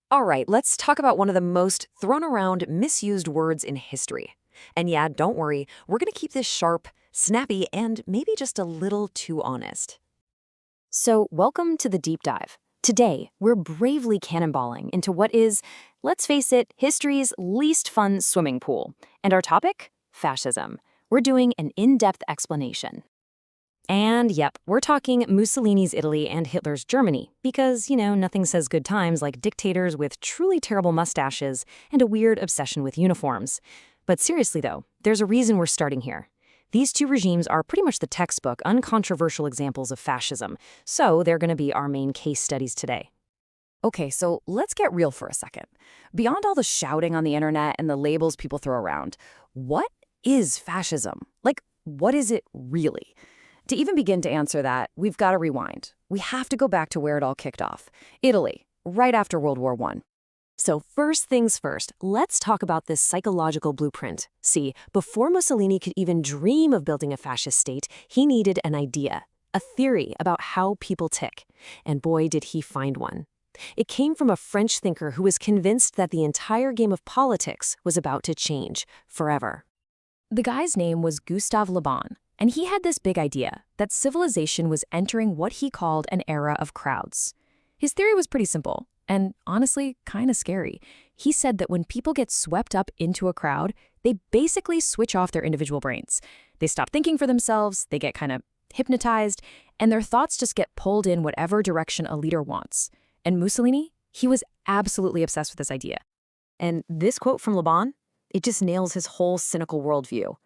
All right, let's talk about one of the most thrown around, misused words in history. And yeah, don't worry, we're going to keep this sharp, snappy, and maybe just a little too honest. So, welcome to the Deep Dive. Today, we're bravely cannonballing into what is, let's face it, history's least fun swimming pool. And our topic? Fascism. We're doing an in-depth explanation. And yep, we're talking Mussolini's Italy and Hitler's Germany, because, nothing says good times like dictators with truly terrible mustaches and a weird obsession with uniforms. But seriously though, there's a reason we're starting here. These two regimes are pretty much the textbook, uncontroversial examples of fascism, so they're going to be our main case studies today. Okay, so let's get real for a second. Beyond all the shouting on the internet and the labels people throw around, what is fascism? Like, what is it really? To even begin to answer that, we've got to rewind. We have to go back to where it all kicked off. Italy, right after World War I. So first things first, let's talk about this psychological blueprint. See, before Mussolini could even dream of building a fascist state, he needed an idea, a theory about how people tick. And boy, did he find one. It came from a French thinker who was convinced that the entire game of politics was about to change forever. The guy's name was Gustave Le Bon. And he had this big idea that civilization was entering what he called an era of crowds. His theory was pretty simple, and honestly, kind of scary. He said that when people get swept up into a crowd, they basically switch off their individual brains. They stop thinking for themselves, they get kind of hypnotized, and their thoughts just get pulled in whatever direction a leader wants. And Mussolini, he was absolutely obsessed with this idea. And this quote from Le Bon, it just nails his whole cynical worldview.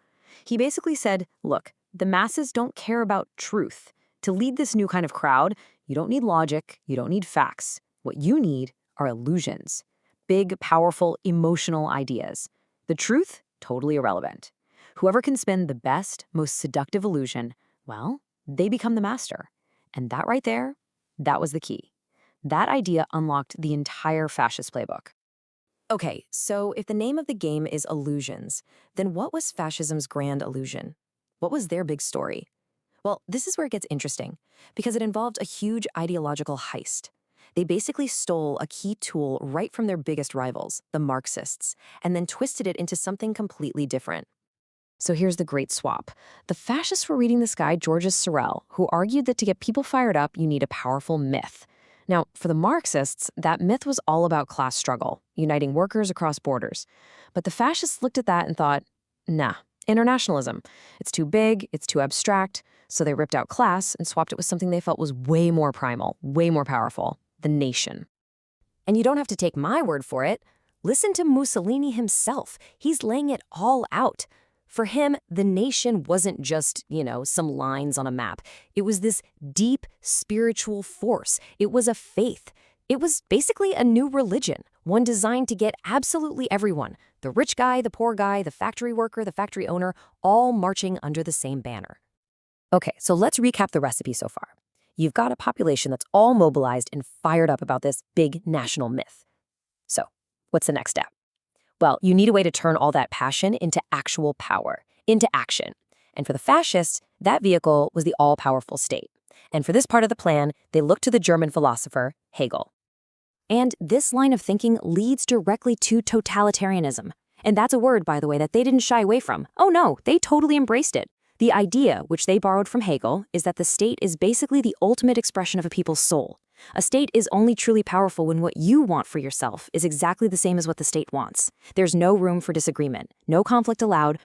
He basically said, look, the masses don't care about truth. To lead this new kind of crowd, you don't need logic, you don't need facts. What you need are illusions. Big, powerful, emotional ideas. The truth, totally irrelevant. Whoever can spin the best, most seductive illusion, well, they become the master. And that right there, that was the key. That idea unlocked the entire fascist playbook. Okay, so if the name of the game is illusions, then what was fascism's grand illusion? What was their big story? Well, this is where it gets interesting, because it involved a huge ideological heist. They basically stole a key tool right from their biggest rivals, the Marxists, and then twisted it into something completely different. So here's the great swap. The fascists were reading this guy, Georges Sorel, who argued that to get people fired up, you need a powerful myth. Now, for the Marxists, that myth was all about class struggle, uniting workers across borders. But the fascists looked at that and thought, nah, internationalism. It's too big, it's too abstract, so they ripped out class and swapped it with something they felt was way more primal, way more powerful, the nation. And you don't have to take my word for it. Listen to Mussolini himself. He's laying it all out. For him, the nation wasn't just, some lines on a map. It was this deep spiritual force. It was a faith. It was basically a new religion, one designed to get absolutely everyone, the rich guy, the poor guy, the factory worker, the factory owner, all marching under the same banner. Okay, so let's recap the recipe so far. You've got a population that's all mobilized and fired up about this big national myth. So, what's the next step? Well, you need a way to turn all that passion into actual power, into action. And for the fascists, that vehicle was the all-powerful state. And for this part of the plan, they looked to the German philosopher Hegel. And this line of thinking leads directly to totalitarianism. And that's a word, by the way, that they didn't shy away from. Oh no, they totally embraced it. The idea, which they borrowed from Hegel, is that the state is basically the ultimate expression of a people's soul. A state is only truly powerful when what you want for yourself is exactly the same as what the state wants. There's no room for disagreement, no conflict allowed.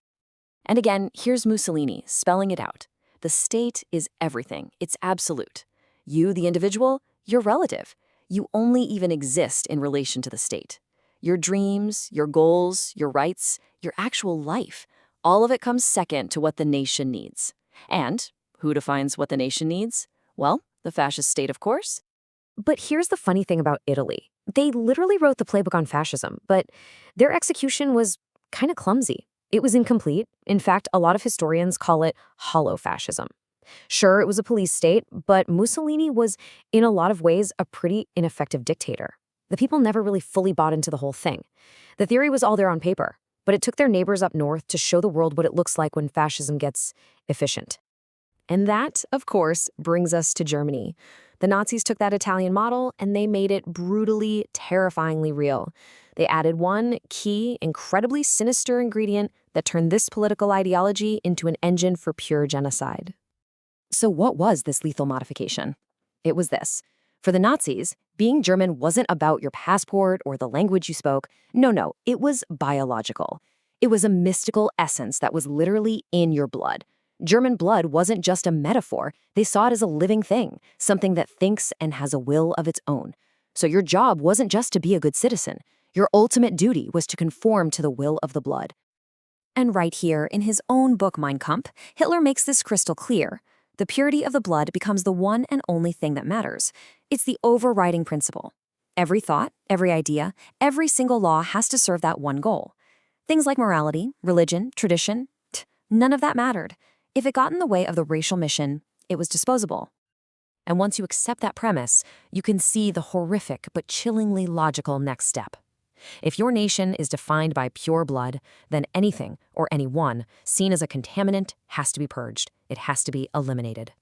And again, here's Mussolini spelling it out. The state is everything. It's absolute. You, the individual, you're relative. You only even exist in relation to the state. Your dreams, your goals, your rights, your actual life, all of it comes second to what the nation needs. And who defines what the nation needs? Well, the fascist state, of course. But here's the funny thing about Italy. They literally wrote the playbook on fascism, but their execution was kind of clumsy. It was incomplete. In fact, a lot of historians call it hollow fascism. Sure, it was a police state, but Mussolini was, in a lot of ways, a pretty ineffective dictator. The people never really fully bought into the whole thing. The theory was all there on paper, but it took their neighbors up north to show the world what it looks like when fascism gets efficient. And that, of course, brings us to Germany. The Nazis took that Italian model and they made it brutally, terrifyingly real. They added one key, incredibly sinister ingredient that turned this political ideology into an engine for pure genocide. So what was this lethal modification? It was this. For the Nazis, being German wasn't about your passport or the language you spoke. No, it was biological. It was a mystical essence that was literally in your blood. German blood wasn't just a metaphor. They saw it as a living thing, something that thinks and has a will of its own. So your job wasn't just to be a good citizen. Your ultimate duty was to conform to the will of the blood. And right here, in his own book Mein Kampf, Hitler makes this crystal clear. The purity of the blood becomes the one and only thing that matters. It's the overriding principle. Every thought, every idea, every single law has to serve that one goal. Things like morality, religion, tradition, none of that mattered. If it got in the way of the racial mission, it was disposable. And once you accept that premise, you can see the horrific but chillingly logical next step. If your nation is defined by pure blood, then anything or anyone seen as a contaminant has to be purged. It has to be eliminated.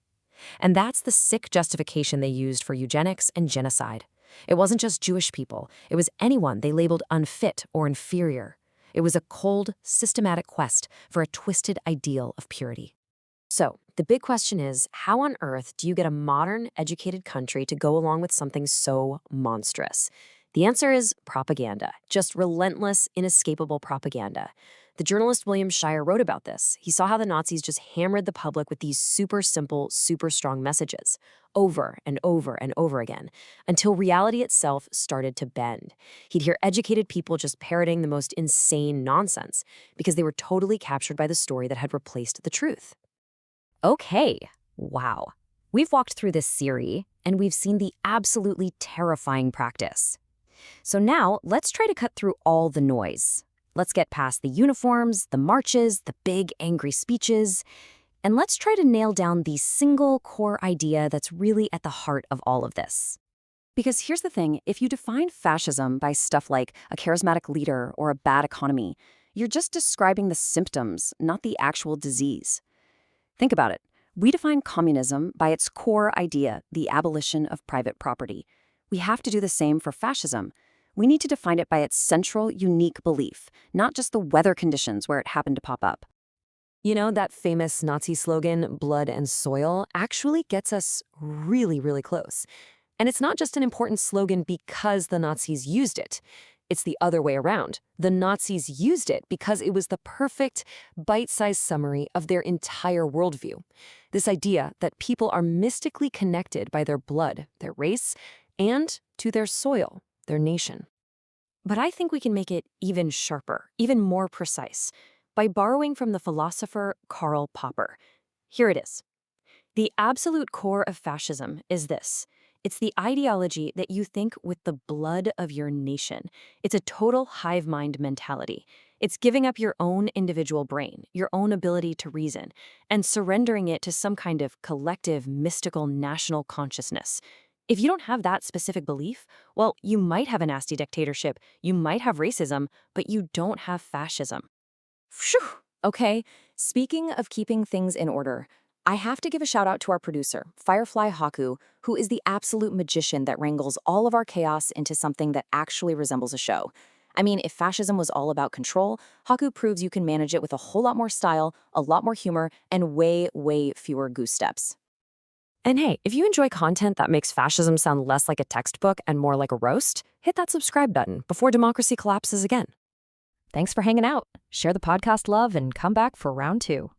And that's the sick justification they used for eugenics and genocide. It wasn't just Jewish people. It was anyone they labeled unfit or inferior. It was a cold, systematic quest for a twisted ideal of purity. So, the big question is, how on earth do you get a modern, educated country to go along with something so monstrous? The answer is propaganda, just relentless, inescapable propaganda. The journalist William Shirer wrote about this. He saw how the Nazis just hammered the public with these super simple, super strong messages, over and over and over again, until reality itself started to bend. He'd hear educated people just parroting the most insane nonsense because they were totally captured by the story that had replaced the truth. Okay, wow. We've walked through this series, and we've seen the absolutely terrifying practice. So now, let's try to cut through all the noise. Let's get past the uniforms, the marches, the big angry speeches, and let's try to nail down the single core idea that's really at the heart of all of this. Because here's the thing, if you define fascism by stuff like a charismatic leader or a bad economy, you're just describing the symptoms, not the actual disease. Think about it. We define communism by its core idea, the abolition of private property. We have to do the same for fascism. We need to define it by its central, unique belief, not just the weather conditions where it happened to pop up. You know, that famous Nazi slogan, blood and soil, actually gets us really, really close. And it's not just an important slogan because the Nazis used it. It's the other way around. The Nazis used it because it was the perfect, bite-sized summary of their entire worldview. This idea that people are mystically connected by their blood, their race, and to their soil, their nation. But I think we can make it even sharper, even more precise, by borrowing from the philosopher Karl Popper. Here it is. The absolute core of fascism is this. It's the ideology that you think with the blood of your nation. It's a total hive mind mentality. It's giving up your own individual brain, your own ability to reason, and surrendering it to some kind of collective, mystical, national consciousness. If you don't have that specific belief, well, you might have a nasty dictatorship, you might have racism, but you don't have fascism. Phew! Okay, speaking of keeping things in order, I have to give a shout out to our producer, FireflyHaku, who is the absolute magician that wrangles all of our chaos into something that actually resembles a show. I mean, if fascism was all about control, Haku proves you can manage it with a whole lot more style, a lot more humor, and way, way fewer goose steps. And hey, if you enjoy content that makes fascism sound less like a textbook and more like a roast, hit that subscribe button before democracy collapses again. Thanks for hanging out. Share the podcast love and come back for round 2.